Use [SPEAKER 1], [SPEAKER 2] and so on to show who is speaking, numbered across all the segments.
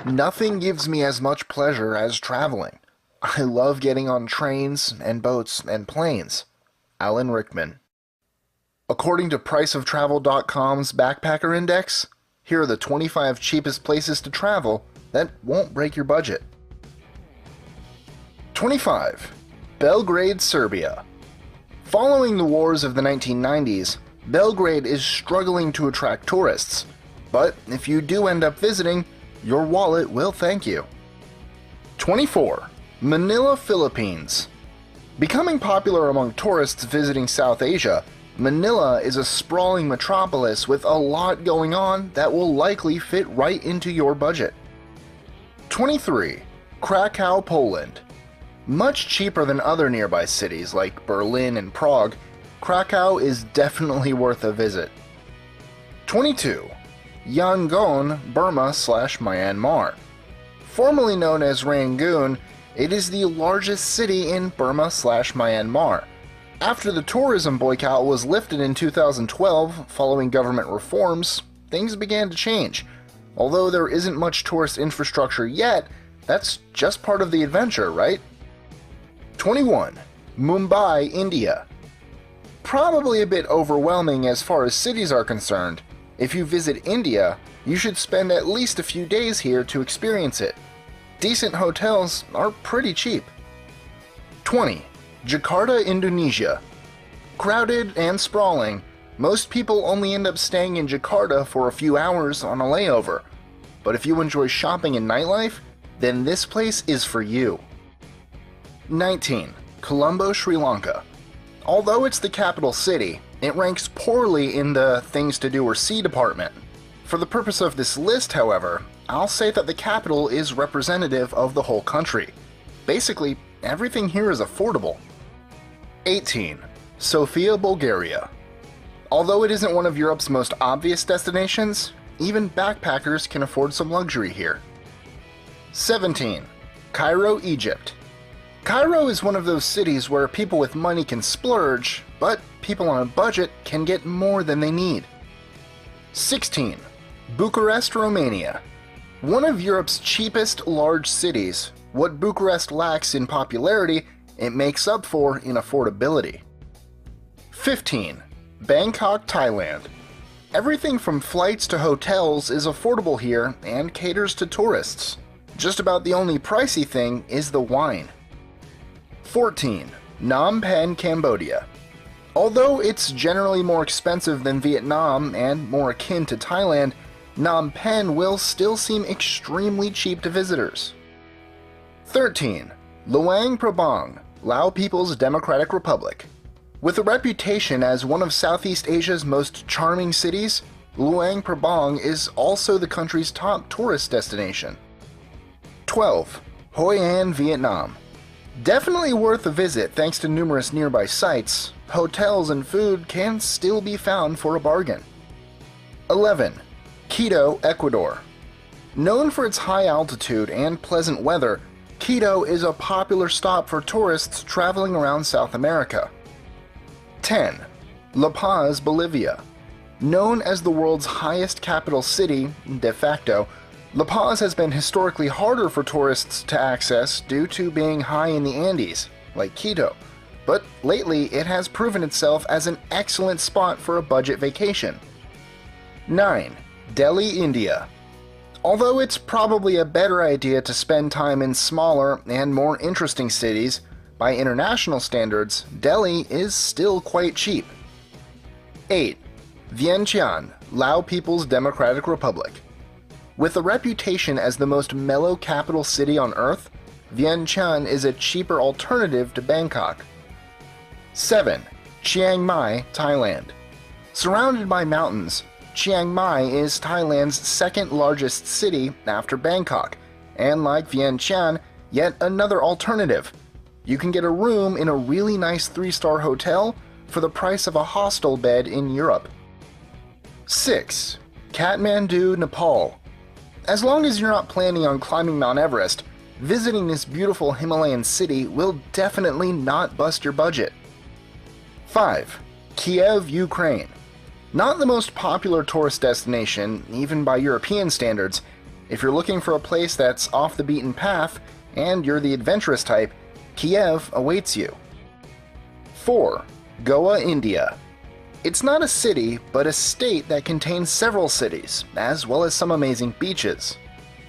[SPEAKER 1] Nothing gives me as much pleasure as traveling. I love getting on trains and boats and planes. Alan Rickman. According to priceoftravel.com's Backpacker Index, here are the 25 cheapest places to travel that won't break your budget. 25. Belgrade, Serbia. Following the wars of the 1990s, Belgrade is struggling to attract tourists, but if you do end up visiting, your wallet will thank you. 24. Manila, Philippines. Becoming popular among tourists visiting South Asia, Manila is a sprawling metropolis with a lot going on that will likely fit right into your budget. 23. Krakow, Poland. Much cheaper than other nearby cities like Berlin and Prague, Krakow is definitely worth a visit. 22. Yangon, Burma/Myanmar. Formerly known as Rangoon, it is the largest city in Burma/Myanmar. After the tourism boycott was lifted in 2012 following government reforms, things began to change. Although there isn't much tourist infrastructure yet, that's just part of the adventure, right? 21. Mumbai, India. Probably a bit overwhelming as far as cities are concerned. If you visit India, you should spend at least a few days here to experience it. Decent hotels are pretty cheap. 20. Jakarta, Indonesia. Crowded and sprawling, most people only end up staying in Jakarta for a few hours on a layover. But if you enjoy shopping and nightlife, then this place is for you. 19. Colombo, Sri Lanka. Although it's the capital city, it ranks poorly in the things to do or see department. For the purpose of this list, however, I'll say that the capital is representative of the whole country. Basically, everything here is affordable. 18. Sofia, Bulgaria. Although it isn't one of Europe's most obvious destinations, even backpackers can afford some luxury here. 17. Cairo, Egypt. Cairo is one of those cities where people with money can splurge, but people on a budget can get more than they need. 16. Bucharest, Romania. One of Europe's cheapest large cities, what Bucharest lacks in popularity, it makes up for in affordability. 15. Bangkok, Thailand. Everything from flights to hotels is affordable here and caters to tourists. Just about the only pricey thing is the wine. 14. Phnom Penh, Cambodia. Although it's generally more expensive than Vietnam and more akin to Thailand, Phnom Penh will still seem extremely cheap to visitors. 13. Luang Prabang, Lao People's Democratic Republic. With a reputation as one of Southeast Asia's most charming cities, Luang Prabang is also the country's top tourist destination. 12. Hoi An, Vietnam. Definitely worth a visit thanks to numerous nearby sites, hotels and food can still be found for a bargain. 11. Quito, Ecuador. Known for its high altitude and pleasant weather, Quito is a popular stop for tourists traveling around South America. 10. La Paz, Bolivia. Known as the world's highest capital city, de facto, La Paz has been historically harder for tourists to access due to being high in the Andes, like Quito, but lately it has proven itself as an excellent spot for a budget vacation. 9. Delhi, India. Although it's probably a better idea to spend time in smaller and more interesting cities, by international standards, Delhi is still quite cheap. 8. Vientiane, Lao People's Democratic Republic. With a reputation as the most mellow capital city on Earth, Vientiane is a cheaper alternative to Bangkok. 7. Chiang Mai, Thailand. Surrounded by mountains, Chiang Mai is Thailand's second largest city after Bangkok, and like Vientiane, yet another alternative. You can get a room in a really nice 3-star hotel for the price of a hostel bed in Europe. 6. Kathmandu, Nepal. As long as you're not planning on climbing Mount Everest, visiting this beautiful Himalayan city will definitely not bust your budget. 5. Kiev, Ukraine. Not the most popular tourist destination, even by European standards, If you're looking for a place that's off the beaten path, and you're the adventurous type, Kiev awaits you. 4. Goa, India. It's not a city, but a state that contains several cities, as well as some amazing beaches.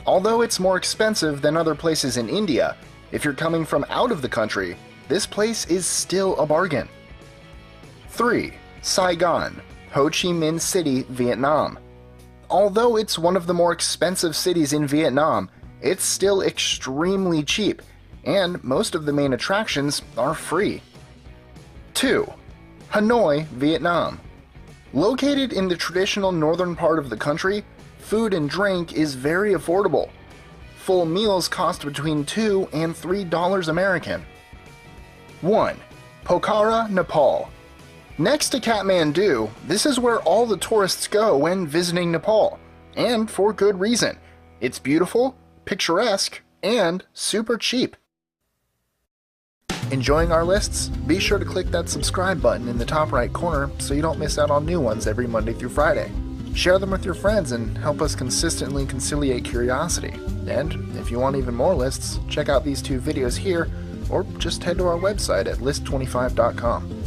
[SPEAKER 1] Although it's more expensive than other places in India, if you're coming from out of the country, this place is still a bargain. 3. Saigon, Ho Chi Minh City, Vietnam. Although it's one of the more expensive cities in Vietnam, it's still extremely cheap, and most of the main attractions are free. 2. Hanoi, Vietnam. Located in the traditional northern part of the country, food and drink is very affordable. Full meals cost between $2 and $3 American. 1. Pokhara, Nepal. Next to Kathmandu, this is where all the tourists go when visiting Nepal, and for good reason. It's beautiful, picturesque, and super cheap. Enjoying our lists? Be sure to click that subscribe button in the top right corner so you don't miss out on new ones every Monday through Friday. Share them with your friends and help us consistently conciliate curiosity. And if you want even more lists, check out these 2 videos here, or just head to our website at list25.com.